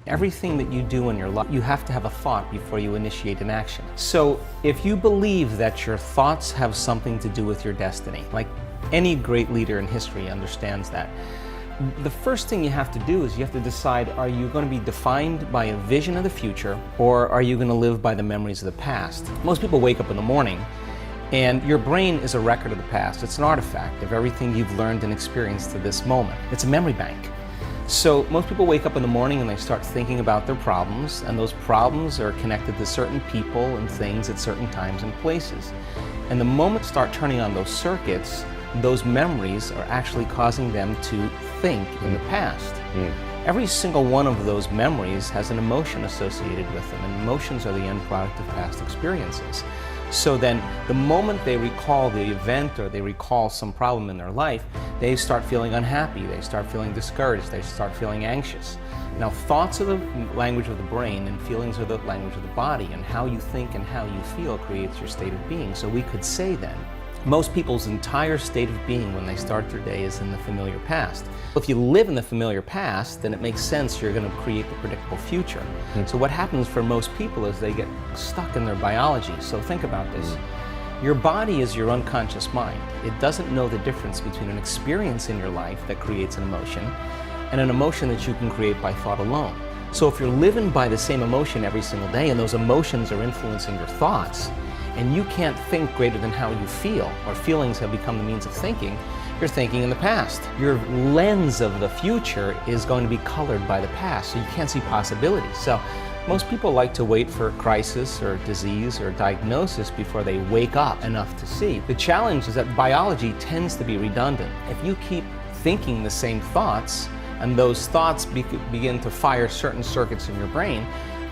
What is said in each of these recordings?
Everything that you do in your life, you have to have a thought before you initiate an action. So if you believe that your thoughts have something to do with your destiny, like any great leader in history understands that, the first thing you have to do is you have to decide, are you going to be defined by a vision of the future, or are you going to live by the memories of the past? Most people wake up in the morning and your brain is a record of the past. It's an artifact of everything you've learned and experienced to this moment. It's a memory bank. So most people wake up in the morning and they start thinking about their problems, and those problems are connected to certain people and things at certain times and places. And the moment you start turning on those circuits, those memories are actually causing them to think in the past. Every single one of those memories has an emotion associated with them, and emotions are the end product of past experiences. So then, the moment they recall the event or they recall some problem in their life, they start feeling unhappy, they start feeling discouraged, they start feeling anxious. Now, thoughts are the language of the brain, and feelings are the language of the body, and how you think and how you feel creates your state of being. So we could say then, most people's entire state of being when they start their day is in the familiar past. If you live in the familiar past, then it makes sense you're going to create the predictable future. So what happens for most people is they get stuck in their biology. So think about this. Your body is your unconscious mind. It doesn't know the difference between an experience in your life that creates an emotion and an emotion that you can create by thought alone. So if you're living by the same emotion every single day, and those emotions are influencing your thoughts, and you can't think greater than how you feel, or feelings have become the means of thinking, you're thinking in the past. Your lens of the future is going to be colored by the past, so you can't see possibilities. So most people like to wait for crisis or disease or diagnosis before they wake up enough to see. The challenge is that biology tends to be redundant. If you keep thinking the same thoughts, and those thoughts begin to fire certain circuits in your brain,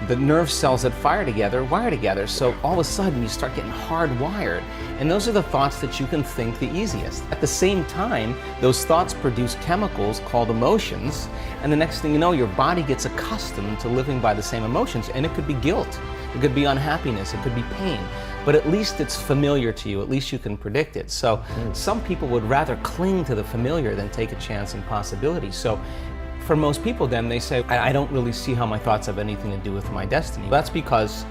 the nerve cells that fire together wire together, so all of a sudden you start getting hardwired, and those are the thoughts that you can think the easiest. At the same time, those thoughts produce chemicals called emotions, and the next thing you know, your body gets accustomed to living by the same emotions, and it could be guilt, it could be unhappiness, it could be pain, but at least it's familiar to you, at least you can predict it. So some people would rather cling to the familiar than take a chance in possibility. So for most people then, they say, I don't really see how my thoughts have anything to do with my destiny. That's because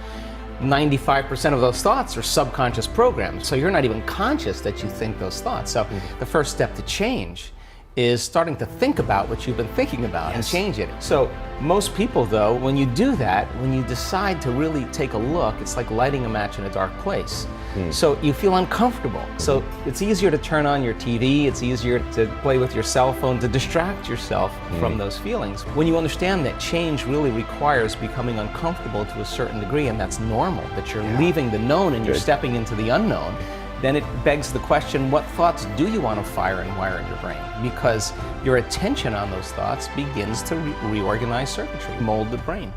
95% of those thoughts are subconscious programs. So you're not even conscious that you think those thoughts. So the first step to change is starting to think about what you've been thinking about and change it. So most people though, when you do that, when you decide to really take a look, it's like lighting a match in a dark place. So you feel uncomfortable. So it's easier to turn on your TV, it's easier to play with your cell phone, to distract yourself from those feelings. When you understand that change really requires becoming uncomfortable to a certain degree, and that's normal, that you're leaving the known and you're stepping into the unknown, then it begs the question, what thoughts do you want to fire and wire in your brain? Because your attention on those thoughts begins to reorganize circuitry, mold the brain.